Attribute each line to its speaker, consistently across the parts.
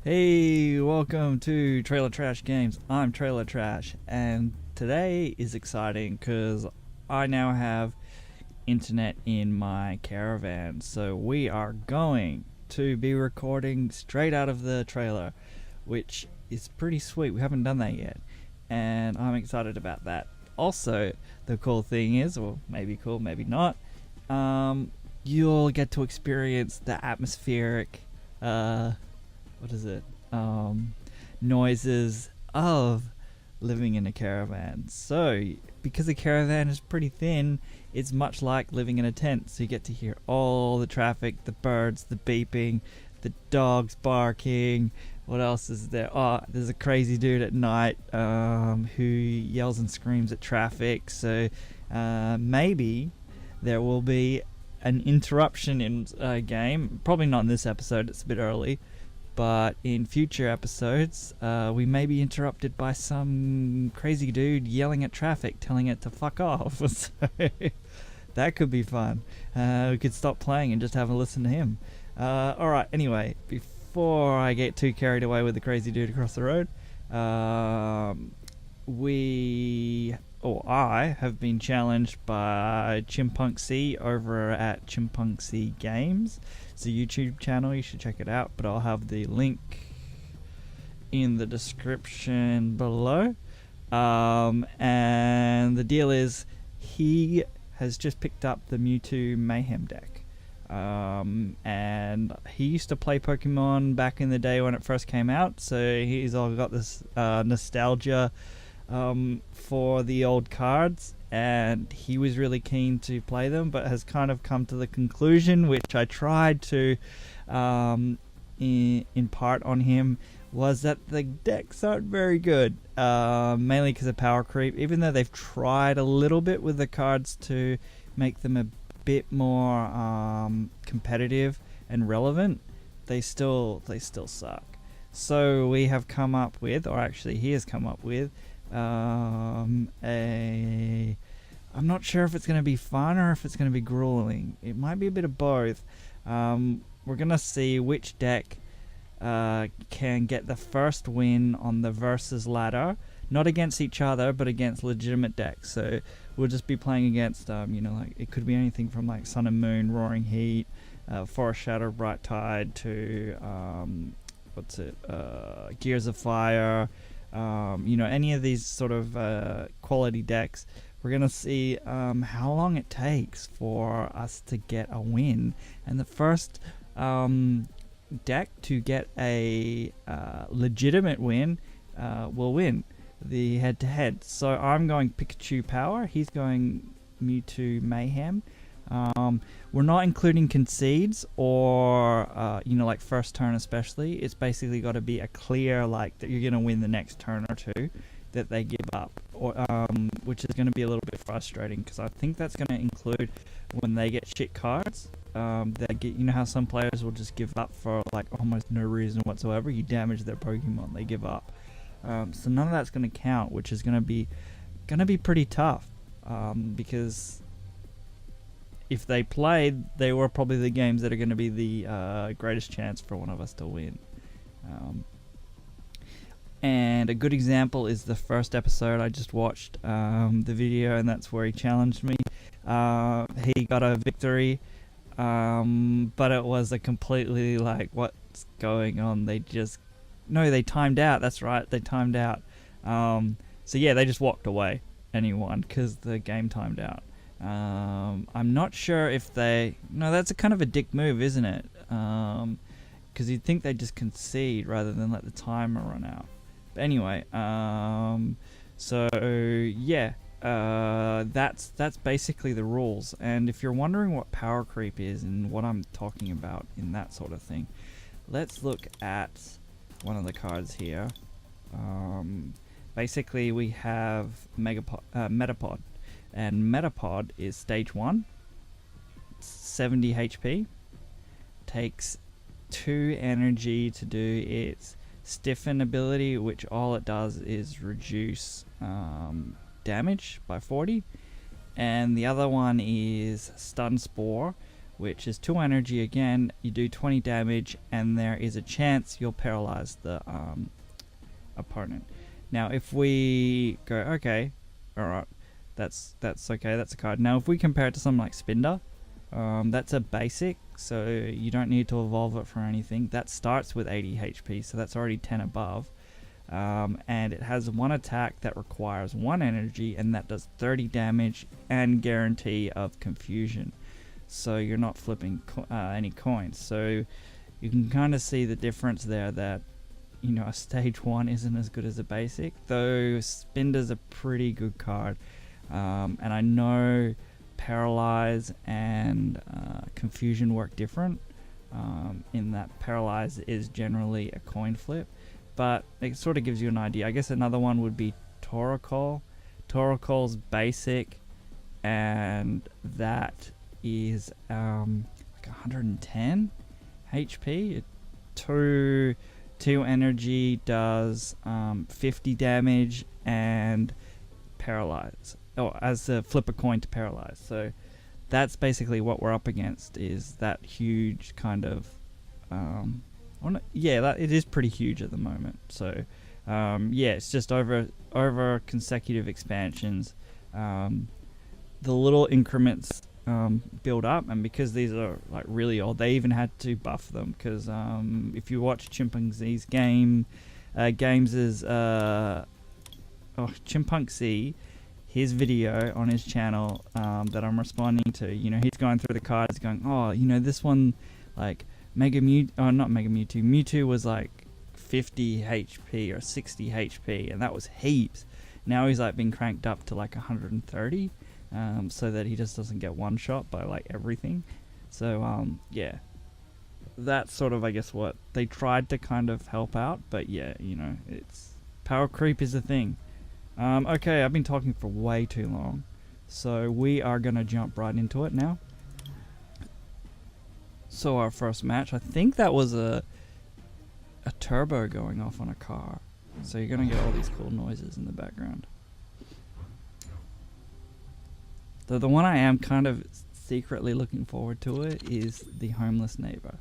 Speaker 1: Hey, welcome to Trailer Trash Games. I'm Trailer Trash, and today is exciting because I now have internet in my caravan. So we are going to be recording straight out of the trailer, which is pretty sweet. We haven't done that yet, and I'm excited about that. Also, the cool thing is, or maybe cool, maybe not, you'll get to experience the atmospheric noises of living in a caravan. So because a caravan is pretty thin, it's much like living in a tent, so you get to hear all the traffic, the birds, the beeping, the dogs barking. What else is there? Oh, there's a crazy dude at night who yells and screams at traffic. So maybe there will be an interruption in a game. Probably not in this episode, it's a bit early, but in future episodes we may be interrupted by some crazy dude yelling at traffic, telling it to fuck off. So that could be fun. We could stop playing and just have a listen to him. Alright, anyway, before I get too carried away with the crazy dude across the road, I have been challenged by Chimpunkzee over at Chimpunkzee Gamez. It's a YouTube channel, you should check it out, but I'll have the link in the description below. And the deal is, he has just picked up the Mewtwo Mayhem deck. And he used to play Pokemon back in the day when it first came out, so he's all got this nostalgia for the old cards, and he was really keen to play them, but has kind of come to the conclusion, which I tried to impart on him, was that the decks aren't very good, mainly because of power creep. Even though they've tried a little bit with the cards to make them a bit more competitive and relevant, they still suck. So we have come up with, or actually he has come up with, I'm not sure if it's going to be fun or if it's going to be grueling. It might be a bit of both. We're going to see which deck can get the first win on the versus ladder, not against each other but against legitimate decks. So we'll just be playing against like, it could be anything from like Sun and Moon, Roaring Heat, Forest Shadow, Bright Tide, to Gears of Fire, any of these sort of quality decks. We're gonna see how long it takes for us to get a win, and the first deck to get a legitimate win will win the head-to-head. So I'm going Pikachu Power, he's going Mewtwo Mayhem. We're not including concedes or like first turn especially. It's basically got to be a clear, like, that you're gonna win the next turn or two that they give up, or which is going to be a little bit frustrating, because I think that's going to include when they get shit cards. They get, how some players will just give up for like almost no reason whatsoever. You damage their Pokemon, they give up. So none of that's going to count, which is going to be pretty tough, because if they played, they were probably the games that are going to be the greatest chance for one of us to win. And a good example is the first episode I just watched, the video, and that's where he challenged me. He got a victory, but it was a completely, like, what's going on? They timed out. That's right, they timed out. So yeah, they just walked away and he won because the game timed out. I'm not sure if that's a kind of a dick move, isn't it? Because you'd think they'd just concede rather than let the timer run out. But anyway, so yeah, that's basically the rules. And if you're wondering what power creep is and what I'm talking about in that sort of thing, let's look at one of the cards here. Basically we have Metapod. And Metapod is stage 1, 70 HP, takes 2 energy to do its stiffen ability, which all it does is reduce damage by 40, and the other one is Stun Spore, which is 2 energy again. You do 20 damage, and there is a chance you'll paralyze the opponent. Now, if we go, okay, alright, that's okay, that's a card. Now, if we compare it to something like Spinder, that's a basic, so you don't need to evolve it for anything. That starts with 80 HP, so that's already 10 above. And it has one attack that requires 1 energy, and that does 30 damage and guarantee of confusion. So you're not flipping any coins. So you can kind of see the difference there, that you know, a stage 1 isn't as good as a basic, though Spinder's a pretty good card. And I know Paralyze and Confusion work different, in that Paralyze is generally a coin flip, but it sort of gives you an idea. I guess another one would be Torkoal. Torkoal's basic, and that is like 110 HP. 2 energy does 50 damage and paralyze. Oh, as a flip a coin to paralyze. So that's basically what we're up against, is that huge kind of yeah, it is pretty huge at the moment. So yeah, it's just over consecutive expansions, the little increments build up, and because these are like really old, they even had to buff them, because if you watch Chimpunkzee Gamez's Chimpunkzee, his video on his channel that I'm responding to, you know, he's going through the cards going, oh, you know, this one, like Mewtwo was like 50 HP or 60 HP, and that was heaps. Now he's like been cranked up to like 130, so that he just doesn't get one shot by like everything. So yeah, that's sort of, I guess, what they tried to kind of help out. But yeah, you know, it's power creep is a thing. Okay, I've been talking for way too long, so we are gonna jump right into it now. So our first match, I think that was a turbo going off on a car, so you're gonna get all these cool noises in the background. Though the one I am kind of secretly looking forward to it is the homeless neighbor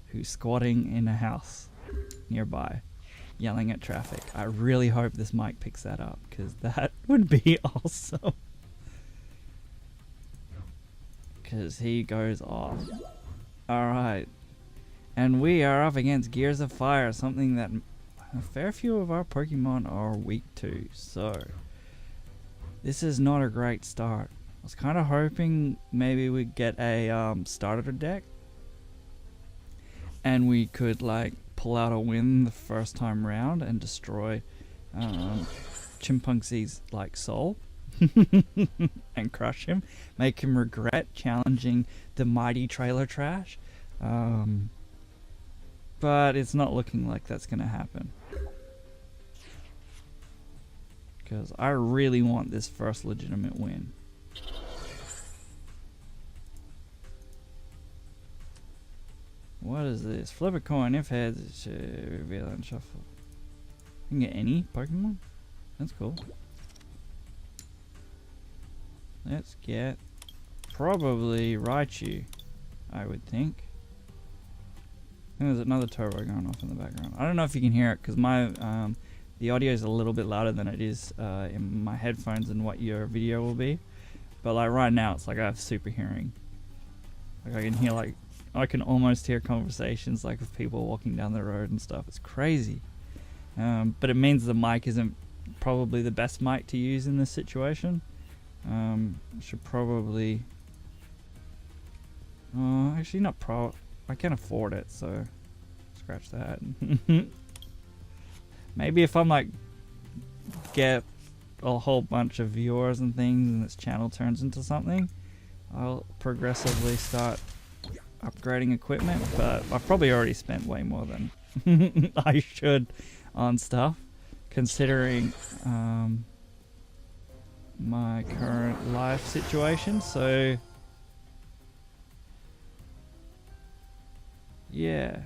Speaker 1: who's squatting in a house nearby, yelling at traffic. I really hope this mic picks that up, because that would be awesome. Because he goes off. Alright. And we are up against Gears of Fire, something that a fair few of our Pokemon are weak to. So, this is not a great start. I was kind of hoping maybe we'd get a starter deck, and we could like pull out a win the first time round and destroy Chimpunkzee's like soul and crush him, make him regret challenging the mighty Trailer Trash. But it's not looking like that's gonna happen, because I really want this first legitimate win. What is this? Flip a coin. If heads, reveal and shuffle. You can get any Pokemon? That's cool. Let's get probably Raichu, I would think. I think there's another turbo going off in the background. I don't know if you can hear it, because my the audio is a little bit louder than it is in my headphones and what your video will be. But like right now, it's like I have super hearing. Like I can hear, like I can almost hear conversations like with people walking down the road and stuff. It's crazy. But it means the mic isn't probably the best mic to use in this situation. Should probably actually not I can't afford it, so scratch that. Maybe if I'm like get a whole bunch of viewers and things and this channel turns into something, I'll progressively start upgrading equipment, but I've probably already spent way more than I should on stuff, considering my current life situation. So yeah,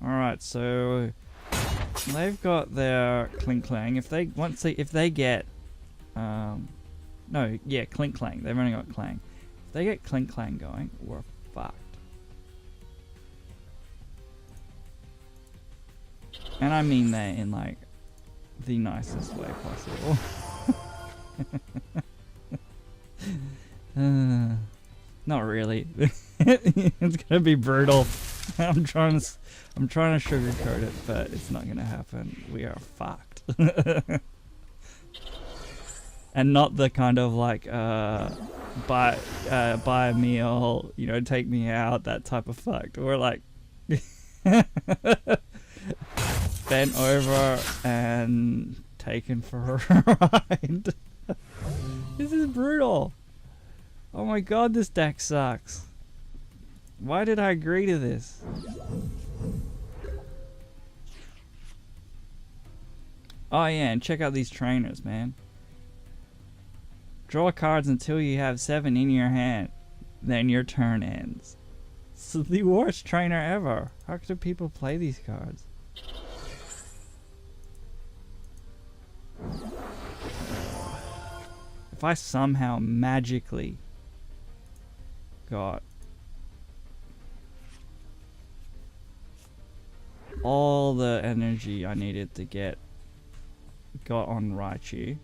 Speaker 1: alright, so they've got their Clink Clang. If they get Clink Clang, they've only got Clang. If they get Clink Clang going, we're fucked. And I mean that in like the nicest way possible. Not really. It's gonna be brutal. I'm trying to sugarcoat it, but it's not gonna happen. We are fucked. And not the kind of like buy a meal, you know, take me out, that type of fucked. We're like bent over and taken for a ride. This is brutal. Oh my god, this deck sucks. Why did I agree to this? Oh yeah, and check out these trainers, man. Draw cards until you have 7 in your hand. Then your turn ends. It's the worst trainer ever. How do people play these cards? If I somehow magically got all the energy I needed to got on Raichu,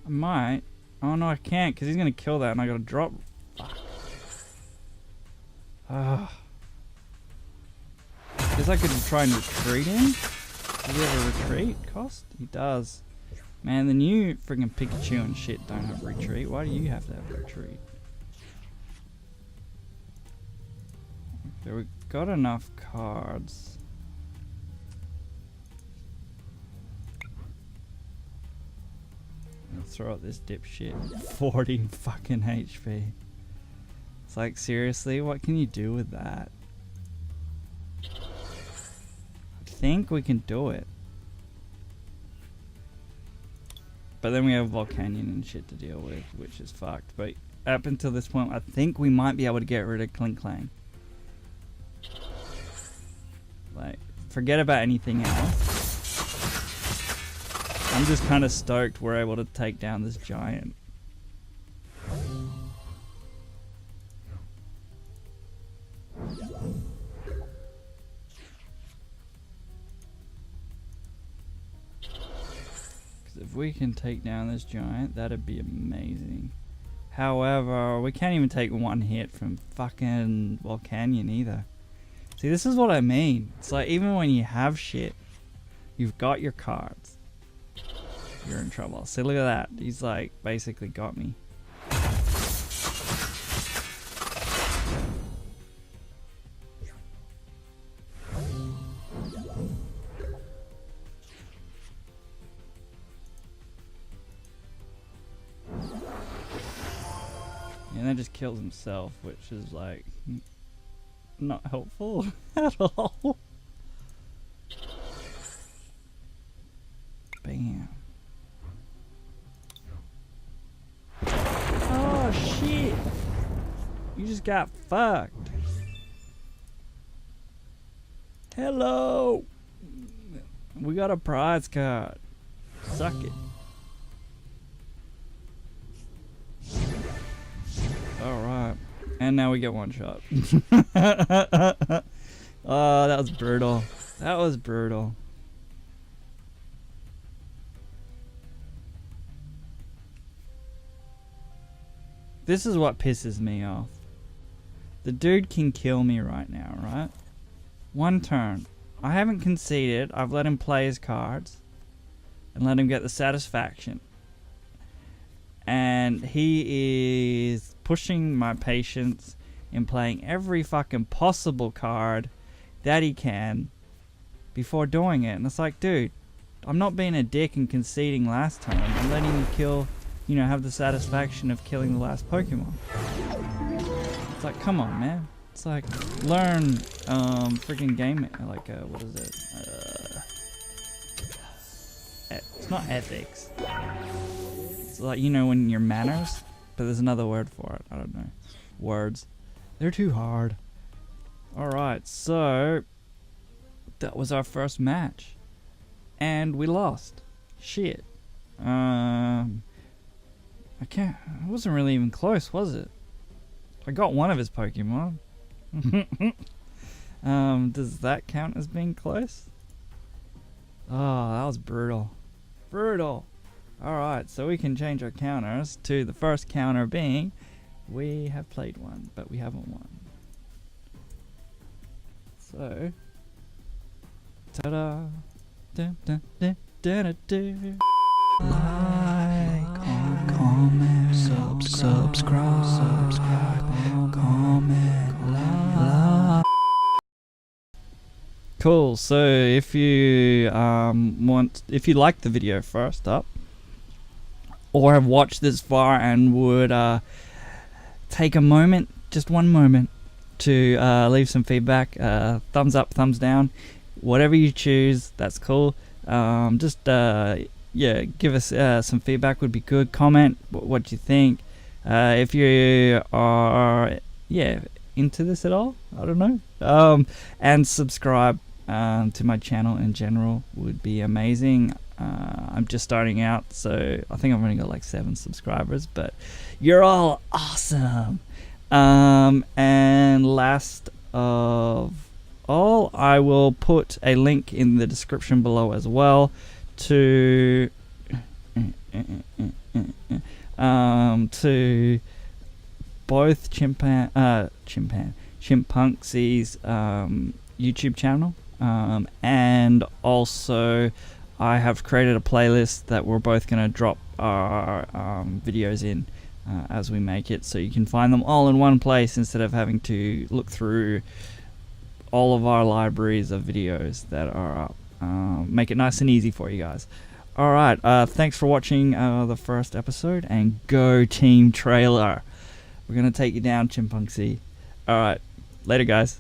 Speaker 1: I might. Oh no, I can't because he's gonna kill that and I gotta drop. Fuck. Guess I could try and retreat him. Does he have a retreat cost? He does. Man, the new friggin' Pikachu and shit don't have retreat. Why do you have to have retreat? Okay, we got enough cards. Let's throw out this dipshit. 40 fucking HP. It's like, seriously, what can you do with that? I think we can do it. But then we have Volcanion and shit to deal with, which is fucked. But up until this point, I think we might be able to get rid of Klinklang. Like, forget about anything else. I'm just kind of stoked we're able to take down this giant. If we can take down this giant, that'd be amazing. However, we can't even take one hit from fucking Volcanion either. See, this is what I mean. It's like, even when you have shit, you've got your cards, you're in trouble. See, look at that. He's like, basically got me. And then just kills himself, which is like not helpful at all. Bam. Oh shit! You just got fucked. Hello! We got a prize card. Suck it. Alright. And now we get one shot. Oh, that was brutal. That was brutal. This is what pisses me off. The dude can kill me right now, right? One turn. I haven't conceded. I've let him play his cards and let him get the satisfaction. And he is pushing my patience in playing every fucking possible card that he can before doing it. And it's like, dude, I'm not being a dick and conceding last time. I'm letting you kill, you know, have the satisfaction of killing the last Pokemon. It's like, come on, man. It's like, learn freaking game, like, what is it? It's not ethics. It's like, you know, when your manners, but there's another word for it. I don't know. Words. They're too hard. Alright, so that was our first match. And we lost. Shit. I can't, it wasn't really even close, was it? I got one of his Pokemon. Does that count as being close? Oh, that was brutal. Brutal. Alright, so we can change our counters to the first counter being we have played one, but we haven't won. So, ta-da. Dun, dun, dun, dun, dun, dun. Like, comment, subscribe, comment, like. Cool. So if you if you like the video first up, or have watched this far and would take a moment, just one moment, to leave some feedback, thumbs up, thumbs down, whatever you choose, that's cool. Yeah, give us some feedback would be good. Comment what you think. If you are into this at all, I don't know, and subscribe to my channel in general would be amazing. I'm just starting out, so I think I've only got like 7 subscribers, but you're all awesome. And last of all, I will put a link in the description below as well to both Chimpunkzee's YouTube channel, and also I have created a playlist that we're both going to drop our videos in as we make it, so you can find them all in one place instead of having to look through all of our libraries of videos that are up. Make it nice and easy for you guys. Alright, thanks for watching the first episode, and go Team Trailer. We're going to take you down, Chimpunkzee. Alright, later guys.